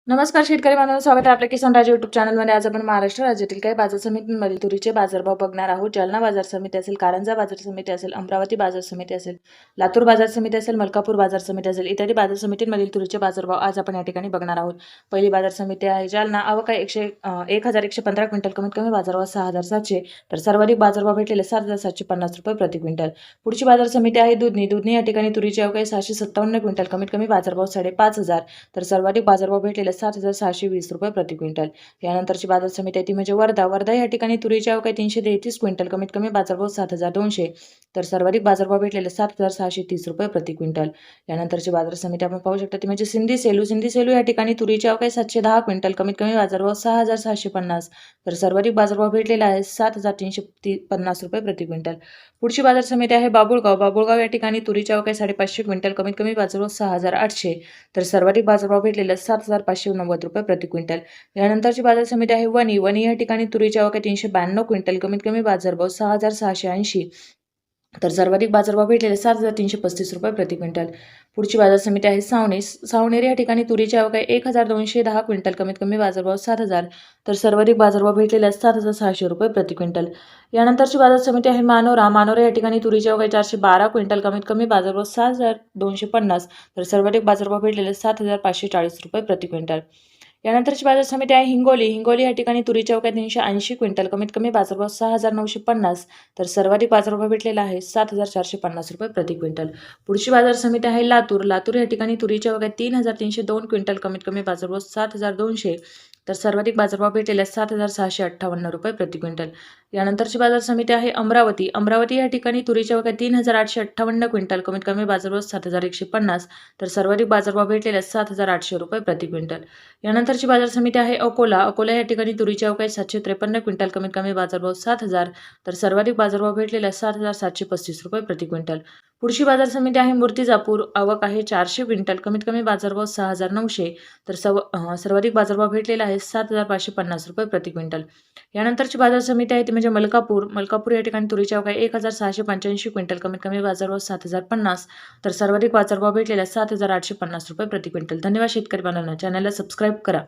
नमस्कार शेतकरी बांधवांनो, स्वागत आहे आपल्या किसान राजा युट्यूब चॅनलमध्ये. आज आपण महाराष्ट्र राज्यातील काही बाजार समितींमधील तुरीचे बाजारभाव बघणार आहोत. जालना बाजार समिती असेल, कारंजा बाजार समिती असेल, अमरावती बाजार समिती असेल, लातूर बाजार समिती असेल, मलकापूर बाजार समिती असेल, इत्यादी बाजार समितींमधील तुरीचे बाजारभाव आज आपण या ठिकाणी बघणार आहोत. पहिली बाजार समिती आहे जालना. आवक आहे 1115 क्विंटल, कमीत कमी बाजारभाव 6700, तर सर्वाधिक बाजारभाव भेटलेले 7750 रुपये प्रति क्विंटल. पुढची बाजार समिती आहे दुधनी. दुधनी या ठिकाणी तुरीची आवक आहे 657 क्विंटल, कमीत कमी बाजारभाव 5500, तर सर्वाधिक बाजारभाव भेटलेले 7620 रुपये प्रति क्विंटल. यानंतरची बाजार समिती आहे ती म्हणजे वर्धा. वर्धा या ठिकाणी तुरीची आवक आहे 333 क्विंटल, कमीत कमी बाजारभाव 7200, तर सर्वाधिक बाजारभाव भेटलेले 7630 रुपये प्रति क्विंटल. यानंतरची बाजार समिती आपण पाहू शकता ती म्हणजे सिंधी सेलू. सिंधी सेलू या ठिकाणी तुरीची आवक आहे 710 क्विंटल, कमीत कमी बाजारभाव 6650, तर सर्वाधिक बाजारभाव भेटलेला आहे 7350 रुपये प्रति क्विंटल. पुढची बाजार समिती आहे बाबुळगाव. बाबुळगाव या ठिकाणी तुरीची आवक आहे 550 क्विंटल, कमीत कमी बाजारभाव 6800, तर सर्वाधिक बाजारभाव भेटलेला 7590 रुपये प्रति क्विंटल. यानंतरची बाजार समिती आहे वणी. वणी या ठिकाणी तुरीची आवक आहे 392 क्विंटल, कमीत कमी बाजारभाव 6680, तर सर्वाधिक बाजारभाव भेटलेले 7335 रुपये प्रति क्विंटल. पुढची बाजार समिती आहे सावणे. सावनेर या ठिकाणी तुरीची आवक आहे 1210 क्विंटल, कमीत कमी बाजारभाव 7000, तर सर्वाधिक बाजारभाव भेटलेले 7600 रुपये प्रति क्विंटल. यानंतरची बाजार समिती आहे मानोरा. मानोरा या ठिकाणी तुरीची आवक आहे 412 क्विंटल, कमीत कमी बाजारभाव 6250, तर सर्वाधिक बाजारभाव भेटलेले 7540 रुपये प्रति क्विंटल. यानंतरची बाजार समिती आहे हिंगोली. हिंगोली या ठिकाणी तुरीची आवक आहे 380 क्विंटल, कमीत कमी बाजारभाव 6950, तर सर्वाधिक बाजारभाव भेटलेला आहे 7450 रुपये प्रति क्विंटल. पुढची बाजार समिती आहे लातूर. लातूर या ठिकाणी तुरीची आवक आहे 3302 क्विंटल, कमीत कमी बाजारभाव 7200, तर सर्वाधिक बाजारभाव भेटलेला 7658 रुपये प्रति क्विंटल. यानंतरची बाजार समिती आहे अमरावती. अमरावती या ठिकाणी तुरीची आवक आहे 3858 क्विंटल, कमीत कमी बाजारभाव 7150, तर सर्वाधिक बाजारभाव भेटलेला 7800 रुपये प्रति क्विंटल. यानंतरची बाजार समिती आहे अकोला. अकोला या ठिकाणी तुरीची आवक आहे 753 क्विंटल, कमीत कमी बाजारभाव 7000, तर सर्वाधिक बाजारभाव भेटलेला 7735 रुपये प्रति क्विंटल. पुढची बाजार समिती आहे मूर्तिजापूर. आवक आहे 400 क्विंटल, कमीत कमी बाजारभाव 6900, तर सर्वाधिक बाजारभाव भेटलेला आहे 7550 रुपये प्रति क्विंटल. यानंतरची बाजार समिती आहे ती म्हणजे मलकापूर. मलकापूर या ठिकाणी तुरीची आवक आहे 1685 क्विंटल, कमीत कमी बाजारभाव 7050, तर सर्वाधिक बाजारभाव भेटलेला 7850 रुपये प्रति क्विंटल. धन्यवाद शेतकरी बांधवांनो. चॅनलला सबस्क्राईब करा.